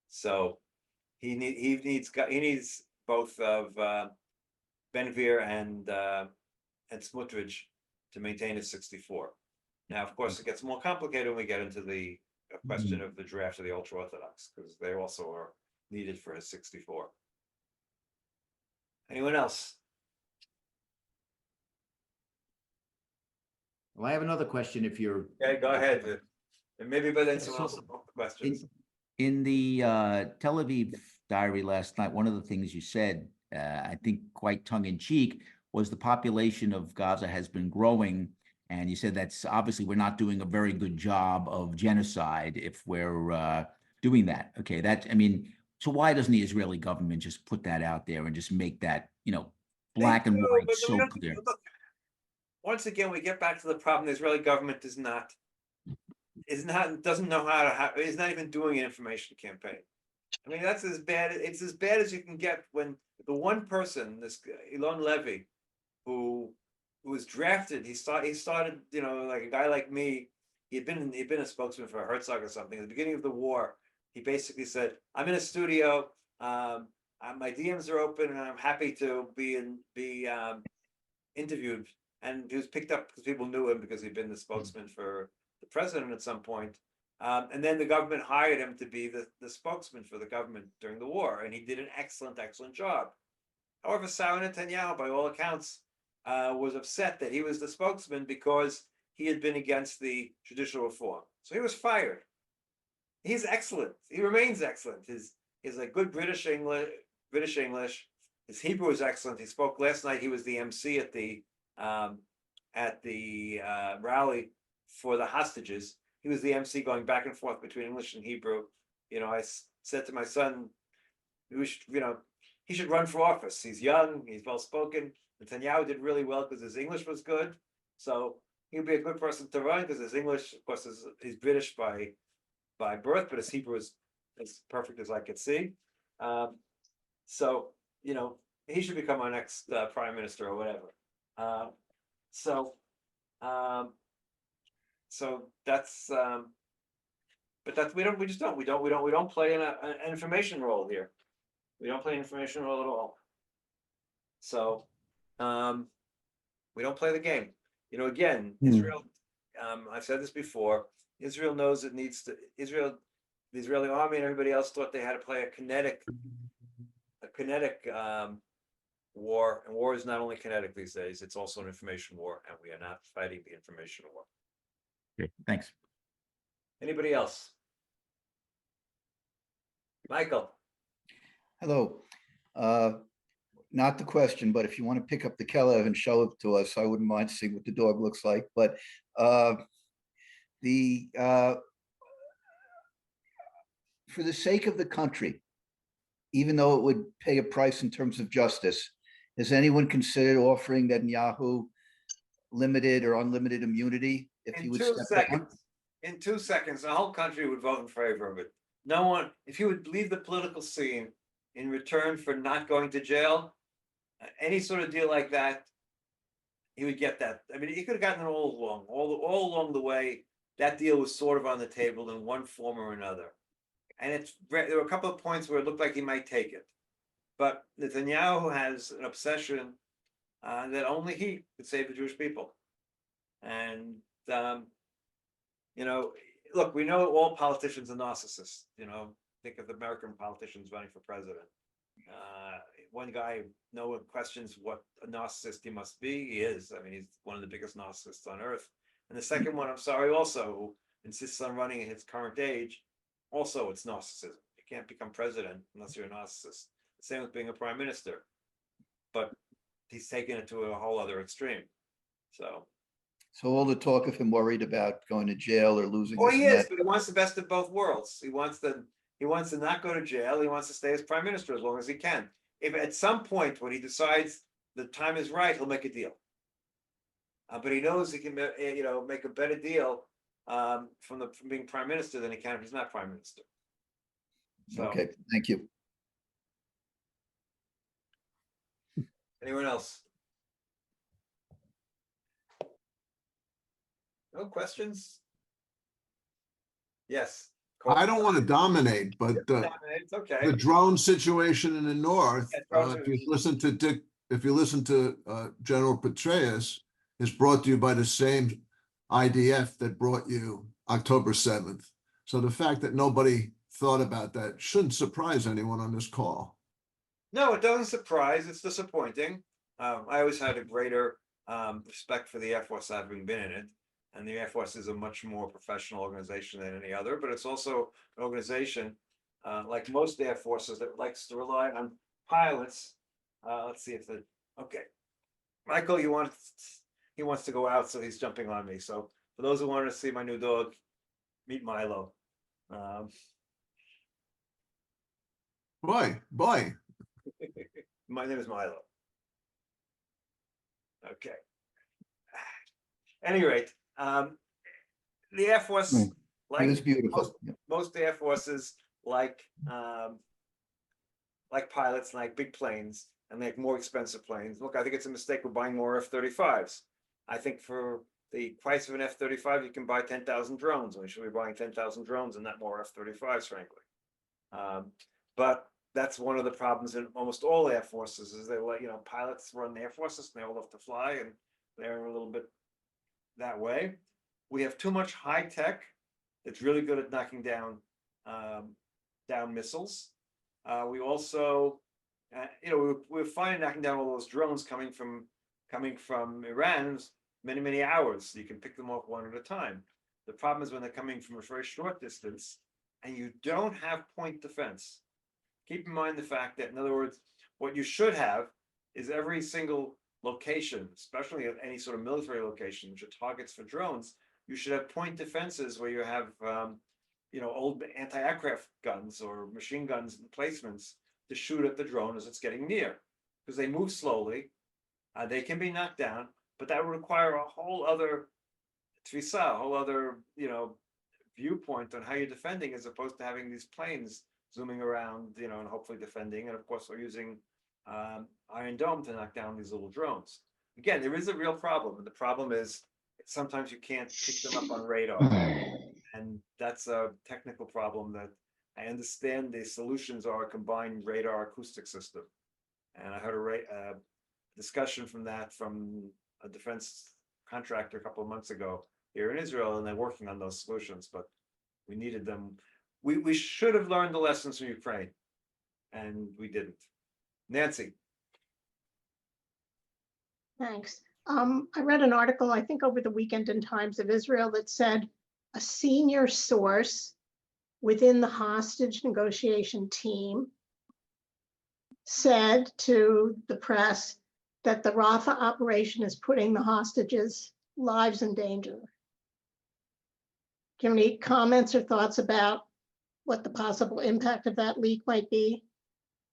So he needs both of Ben-Gvir and Smotrich to maintain his 64. Now, of course, it gets more complicated when we get into the question of the draft of the ultra-Orthodox, because they also are needed for his 64. Anyone else? Well, I have another question. If you're Okay, go ahead. And maybe by then Yeah, someone else so will put the questions. in the Tel Aviv diary last night, one of the things you said, I think quite tongue-in-cheek, was the population of Gaza has been growing, and you said that's obviously we're not doing a very good job of genocide if we're doing that. Okay, so why doesn't the Israeli government just put that out there and just make that, black and white But so clear? look, once again, we get back to the problem: the Israeli government doesn't know how to is not even doing an information campaign. I mean, that's as bad. It's as bad as you can get when the one person, this Elon Levy, who was drafted, he started, like a guy like me. He'd been a spokesman for Herzog or something at the beginning of the war. He basically said, "I'm in a studio. My DMs are open, and I'm happy to be interviewed." And he was picked up because people knew him because he'd been the spokesman for the president at some point. And then the government hired him to be the spokesman for the government during the war, and he did an excellent job. However, Sarah Netanyahu, by all accounts, was upset that he was the spokesman because he had been against the judicial reform. So he was fired. He's excellent. He remains excellent. He's a good British English, British English. His Hebrew is excellent. He spoke last night. He was the MC at the rally for the hostages. He was the MC going back and forth between English and Hebrew. You know, said to my son, we should, he should run for office. He's young, he's well spoken. Netanyahu did really well because his English was good. So he'd be a good person to run because his English, of course, he's British by birth, but his Hebrew is as perfect as I could see. So, he should become our next prime minister or whatever. So that's, but that's, we don't play an information role here. We don't play an information role at all. So, we don't play the game. Again, Israel, I've said this before, Israel knows it needs to, the Israeli army and everybody else thought they had to play a kinetic war, and war is not only kinetic these days, it's also an information war, and we are not fighting the information war. Okay, thanks. Anybody else? Michael? Hello. Not the question, but if you want to pick up the Kelev and show it to us, I wouldn't mind seeing what the dog looks like. But for the sake of the country, even though it would pay a price in terms of justice, has anyone considered offering Netanyahu limited or unlimited immunity if he would step down? In 2 seconds, the whole country would vote in favor of it. No one, if he would leave the political scene in return for not going to jail, any sort of deal like that, he would get that. I mean, he could have gotten it all along the way. That deal was sort of on the table in one form or another. And there were a couple of points where it looked like he might take it. But Netanyahu has an obsession that only he could save the Jewish people. And, look, we know all politicians are narcissists. Think of the American politicians running for president. One guy, no one questions what a narcissist he must be. He is. I mean, he's one of the biggest narcissists on earth. And the second one, I'm sorry, also, who insists on running at his current age, also it's narcissism. You can't become president unless you're a narcissist. The same with being a prime minister. But he's taken it to a whole other extreme. So all the talk of him worried about going to jail or losing. Well, he is, but he wants the best of both worlds. He wants to not go to jail. He wants to stay as prime minister as long as he can. If at some point when he decides the time is right, he'll make a deal. But he knows he can, make a better deal from being prime minister than he can if he's not prime minister. So, okay, thank you. Anyone else? No questions? Yes. I don't want to dominate, but It's okay. the drone situation in the north, Yeah, if you listen to General Petraeus, is brought to you by the same IDF that brought you October 7th. So the fact that nobody thought about that shouldn't surprise anyone on this call. No, it doesn't surprise. It's disappointing. I always had a greater respect for the Air Force having been in it. And the Air Force is a much more professional organization than any other, but it's also an organization, like most Air Forces, that likes to rely on pilots. Let's see if okay. Michael, he wants to go out, so he's jumping on me. So for those who want to see my new dog, meet Milo. Boy. My name is Milo. Okay. At any rate, the Air Force, It like was beautiful. most Air Forces, like pilots, like big planes, and like more expensive planes. Look, I think it's a mistake we're buying more F-35s. I think for the price of an F-35, you can buy 10,000 drones. We should be buying 10,000 drones and not more F-35s, frankly. But that's one of the problems in almost all Air Forces is they let, pilots run the Air Forces and they all love to fly, and they're a little bit that way. We have too much high tech that's really good at knocking down missiles. We also, we're fine knocking down all those drones coming from Iran many hours. So you can pick them off one at a time. The problem is when they're coming from a very short distance and you don't have point defense. keep in mind the fact that, in other words, what you should have is every single location, especially at any sort of military location, which are targets for drones, you should have point defenses where you have, old anti-aircraft guns or machine guns emplacements to shoot at the drone as it's getting near, because they move slowly. They can be knocked down, but that would require a whole other tfisa, a whole other, viewpoint on how you're defending, as opposed to having these planes zooming around, and hopefully defending. And of course, we're using Iron Dome to knock down these little drones. Again, there is a real problem, and the problem is sometimes you can't pick them up on radar, and that's a technical problem that I understand the solutions are a combined radar acoustic system. And I heard a discussion from a defense contractor a couple of months ago here in Israel, and they're working on those solutions, but we needed them. We should have learned the lessons from Ukraine, and we didn't. Nancy. Thanks. I read an article, I think over the weekend in Times of Israel, that said a senior source within the hostage negotiation team said to the press that the Rafah operation is putting the hostages' lives in danger. Do you have any comments or thoughts about what the possible impact of that leak might be?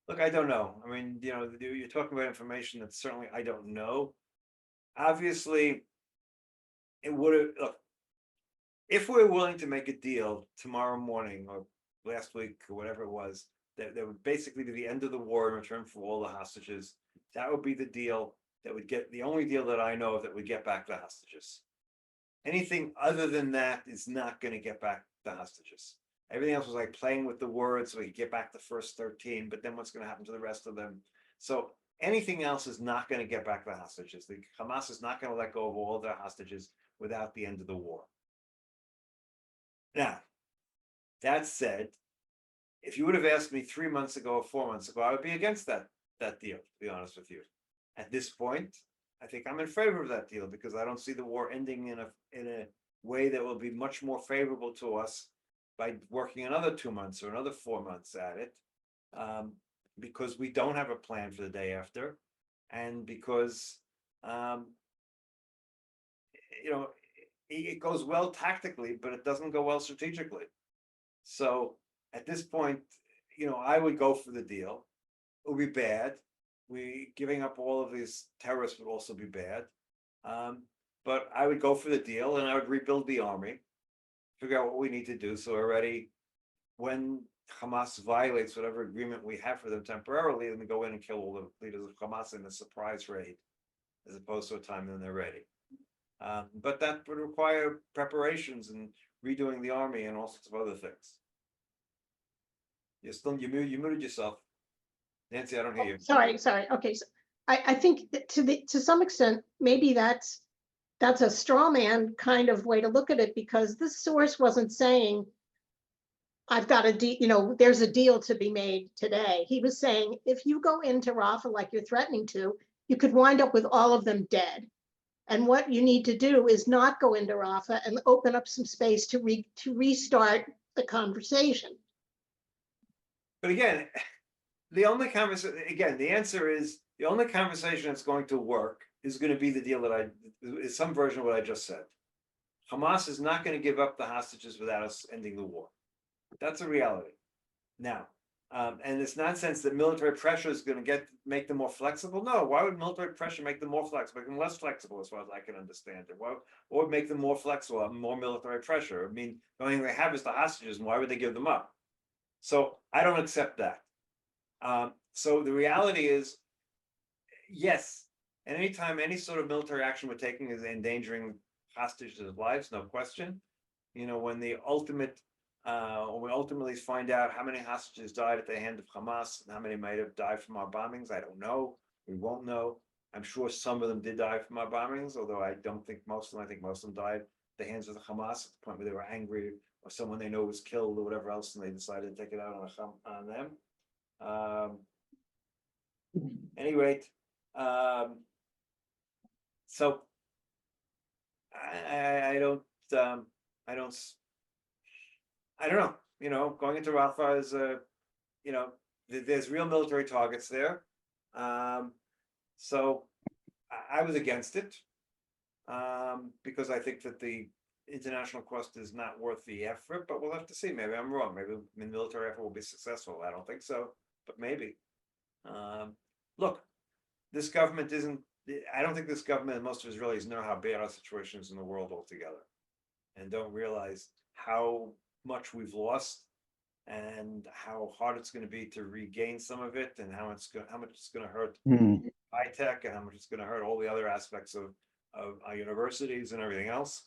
Look, I don't know. I mean, you're talking about information that certainly I don't know. Obviously, it would have, look, if we're willing to make a deal tomorrow morning or last week or whatever it was, that would basically be the end of the war in return for all the hostages, that would be the deal that would get, the only deal that I know of that would get back the hostages. Anything other than that is not going to get back the hostages. Everything else was like playing with the words so we could get back the first 13, but then what's going to happen to the rest of them? So anything else is not going to get back the hostages. The Hamas is not going to let go of all of their hostages without the end of the war. Now, that said, if you would have asked me 3 months ago or 4 months ago, I would be against that deal, to be honest with you. At this point, I think I'm in favor of that deal because I don't see the war ending in a way that will be much more favorable to us by working another 2 months or another 4 months at it, because we don't have a plan for the day after, and because it goes well tactically, but it doesn't go well strategically. So at this point, I would go for the deal. It would be bad. Giving up all of these terrorists would also be bad. But I would go for the deal, and I would rebuild the army, figure out what we need to do. So already, when Hamas violates whatever agreement we have for them temporarily, then we go in and kill all the leaders of Hamas in a surprise raid, as opposed to a time when they're ready. But that would require preparations and redoing the army and all sorts of other things. You muted yourself. Nancy, I don't hear you. Sorry. Okay, so I think that to some extent, maybe that's a straw man kind of way to look at it, because this source wasn't saying, I've got a deal, there's a deal to be made today. He was saying, if you go into Rafah like you're threatening to, you could wind up with all of them dead. And what you need to do is not go into Rafah and open up some space to restart the conversation. But again, the answer is the only conversation that's going to work is going to be the deal is some version of what I just said. Hamas is not going to give up the hostages without us ending the war. That's a reality. Now, and it's nonsense that military pressure is going to make them more flexible. No, why would military pressure make them more flexible? Make them less flexible, as far as I can understand it. Why would make them more flexible? More military pressure. I mean, the only thing they have is the hostages, and why would they give them up? So I don't accept that. So the reality is, yes, and anytime any sort of military action we're taking is endangering hostages' lives, no question. When we ultimately find out how many hostages died at the hand of Hamas and how many might have died from our bombings, I don't know. We won't know. I'm sure some of them did die from our bombings, although I don't think most of them. I think most of them died at the hands of the Hamas at the point where they were angry or someone they know was killed or whatever else, and they decided to take it out on them. Any rate, so I don't know. Going into Rafah is there's real military targets there. So I was against it. Because I think that the international cost is not worth the effort, but we'll have to see. Maybe I'm wrong. Maybe the military effort will be successful. I don't think so, but maybe. Look, this government isn't, I don't think this government and most of Israelis know how bad our situation is in the world altogether, and don't realize how much we've lost and how hard it's going to be to regain some of it, and how much it's going to hurt high tech, and how much it's going to hurt all the other aspects of our universities and everything else.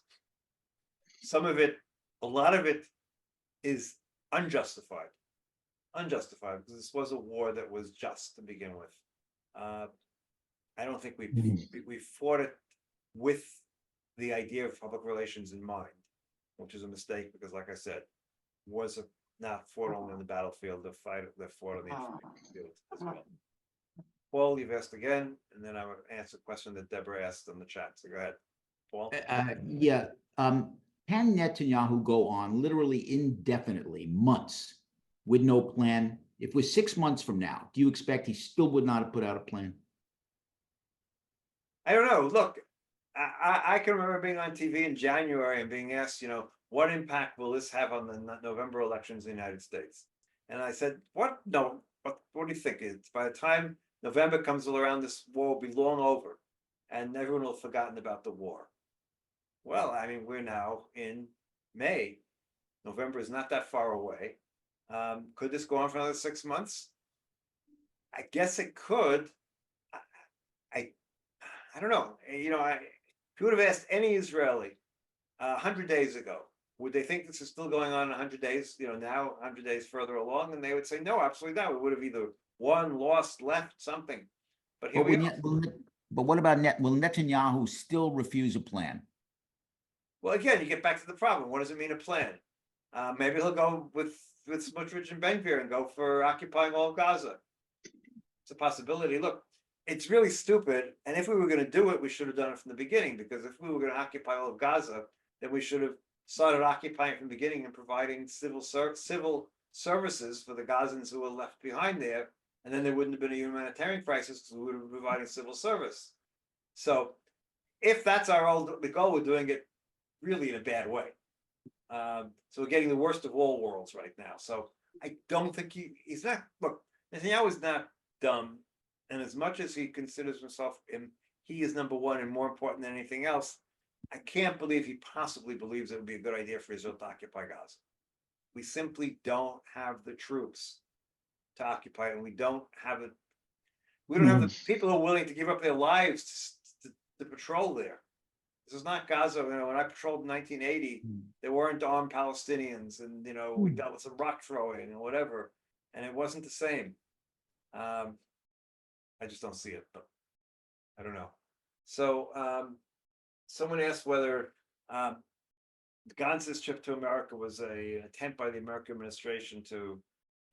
Some of it, a lot of it is unjustified, because this was a war that was just to begin with. I don't think we fought it with the idea of public relations in mind, which is a mistake, because like I said, was not fought only on the battlefield, the fought on the information field as well. Paul, you've asked again, and then I would answer a question that Deborah asked in the chat. So go ahead, Paul. Yeah. Can Netanyahu go on literally indefinitely, months, with no plan? If we're 6 months from now, do you expect he still would not have put out a plan? I don't know. Look, I can remember being on TV in January and being asked, what impact will this have on the November elections in the United States? And I said, what? No, what do you think? It's by the time November comes around, this war will be long over, and everyone will have forgotten about the war. Well, I mean, we're now in May. November is not that far away. Could this go on for another 6 months? I guess it could. I don't know. If you would have asked any Israeli 100 days ago, would they think this is still going on 100 days? Now 100 days further along, and they would say no, absolutely not. We would have either won, lost, left, something. But here we are. But what about will Netanyahu still refuse a plan? Well, again, you get back to the problem. What does it mean, a plan? Maybe he'll go with Smotrich and Ben-Gvir and go for occupying all of Gaza. It's a possibility. Look, it's really stupid. And if we were going to do it, we should have done it from the beginning. Because if we were going to occupy all of Gaza, then we should have started occupying from the beginning and providing civil services for the Gazans who were left behind there. And then there wouldn't have been a humanitarian crisis, because we would have been providing civil service. So if that's the goal, we're doing it really in a bad way. So we're getting the worst of all worlds right now. So I don't think he's not. Look, Netanyahu is not dumb, and as much as he considers himself, he is number one and more important than anything else. I can't believe he possibly believes it would be a good idea for Israel to occupy Gaza. We simply don't have the troops to occupy it, and we don't have it. We don't have the people who are willing to give up their lives to patrol there. This is not Gaza. When I patrolled in 1980, there weren't armed Palestinians, and we dealt with some rock throwing and whatever, and it wasn't the same. I just don't see it, but I don't know. So someone asked whether Gantz's trip to America was an attempt by the American administration to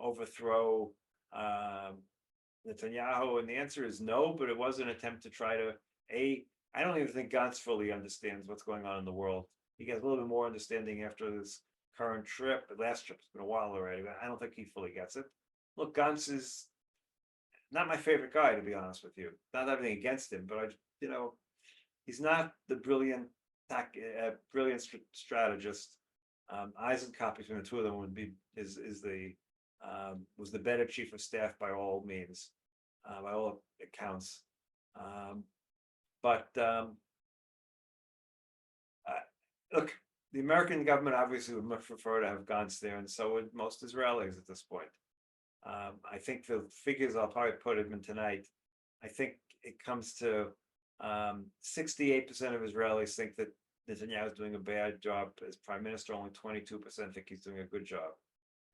overthrow Netanyahu, and the answer is no, but it was an attempt to try to I don't even think Gantz fully understands what's going on in the world. He gets a little bit more understanding after this current trip. The last trip's been a while already, but I don't think he fully gets it. Look, Gantz is not my favorite guy, to be honest with you. Not everything against him, but he's not the brilliant strategist. Eisenkopf, between the two of them, was the better chief of staff by all means, by all accounts. But look, the American government obviously would much prefer to have Gantz there, and so would most Israelis at this point. I think the figures I'll probably put them in tonight, I think it comes to 68% of Israelis think that Netanyahu is doing a bad job as prime minister. Only 22% think he's doing a good job.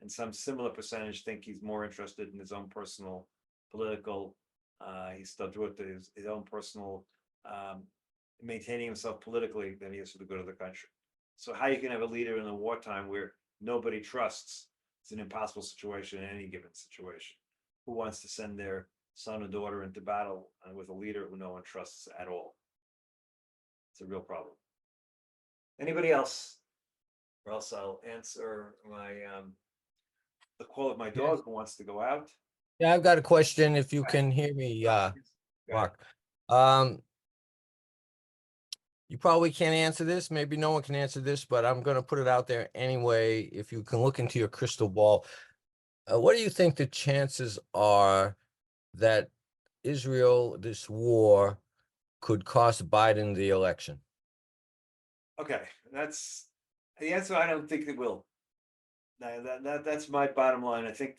And some similar percentage think he's more interested in his own personal political, he's still doing his own personal, maintaining himself politically than he is for the good of the country. So how you can have a leader in a wartime where nobody trusts, it's an impossible situation in any given situation. Who wants to send their son or daughter into battle with a leader who no one trusts at all? It's a real problem. Anybody else? Or else I'll answer the call of my dog who wants to go out. Yeah, I've got a question if you can hear me, Go ahead. Mark. You probably can't answer this, maybe no one can answer this, but I'm gonna put it out there anyway. If you can look into your crystal ball, what do you think the chances are that this war, could cost Biden the election? Okay, that's the answer. I don't think it will. That's my bottom line. I think,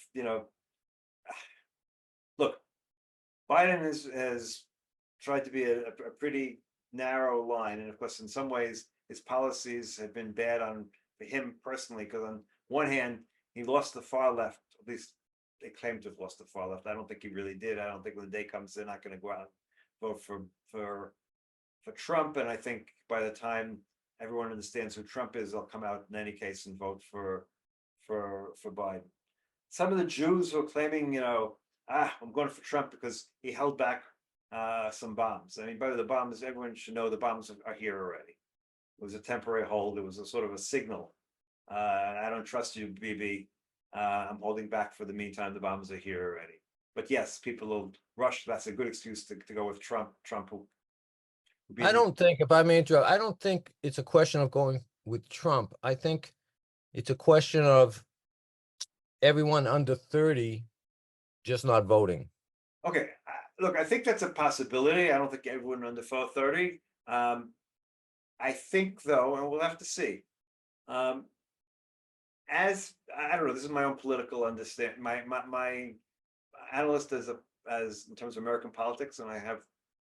look, Biden has tried to be a pretty narrow line, and of course, in some ways, his policies have been bad for him personally. Because on one hand, he lost the far left. At least they claim to have lost the far left. I don't think he really did. I don't think when the day comes, they're not going to go out and vote for Trump. And I think by the time everyone understands who Trump is, they'll come out in any case and vote for Biden. Some of the Jews who are claiming, I'm going for Trump because he held back some bombs. I mean, by the bombs, everyone should know the bombs are here already. It was a temporary hold. It was a sort of a signal. I don't trust you, Bibi. I'm holding back for the meantime. The bombs are here already. But yes, people will rush. That's a good excuse to go with Trump. Trump who I don't think, if I may interrupt, I don't think it's a question of going with Trump. I think it's a question of everyone under 30 just not voting. Okay, look, I think that's a possibility. I don't think everyone under 30. I think though, and we'll have to see. As I don't know, this is my own political understanding. My analyst as in terms of American politics, and I have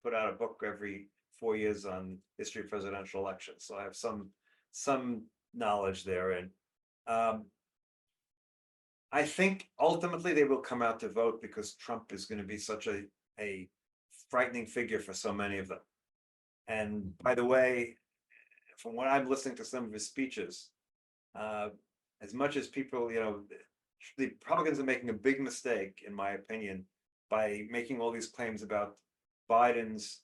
put out a book every 4 years on history of presidential elections, so I have some knowledge there. And I think ultimately they will come out to vote because Trump is going to be such a frightening figure for so many of them. And by the way, from what I'm listening to some of his speeches, as much as people, the Republicans are making a big mistake, in my opinion, by making all these claims about Biden's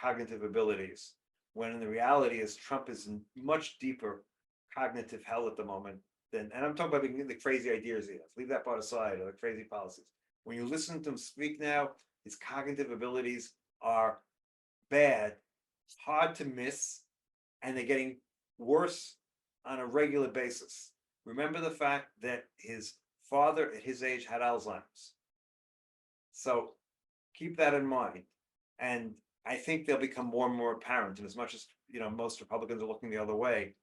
cognitive abilities, when the reality is Trump is in much deeper cognitive hell at the moment than, and I'm talking about the crazy ideas he has. Leave that part aside, or the crazy policies. When you listen to him speak now, his cognitive abilities are bad, hard to miss, and they're getting worse on a regular basis. Remember the fact that his father at his age had Alzheimer's. So keep that in mind. And I think they'll become more and more apparent. And as much as, most Republicans are looking the other way,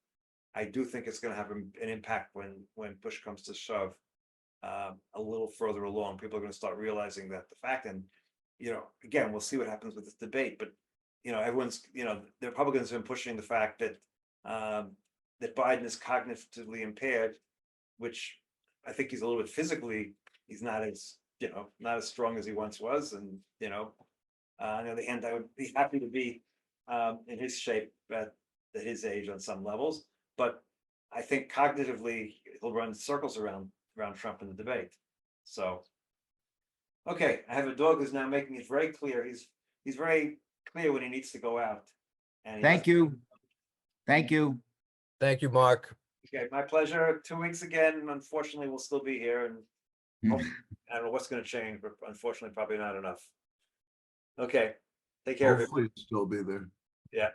I do think it's going to have an impact when push comes to shove a little further along. People are going to start realizing that the fact, and, again, we'll see what happens with this debate, but, everyone's, the Republicans have been pushing the fact that that Biden is cognitively impaired, which I think he's a little bit physically, he's not as strong as he once was. And, on the other hand, I would be happy to be in his shape at his age on some levels. But I think cognitively he'll run circles around Trump in the debate. So, okay, I have a dog who's now making it very clear. He's very clear when he needs to go out. And Thank you. Thank you. Thank you, Mark. Okay, my pleasure. 2 weeks again. Unfortunately, we'll still be here, and I don't know what's going to change, but unfortunately, probably not enough. Okay, take care. Hopefully still be there. Yeah.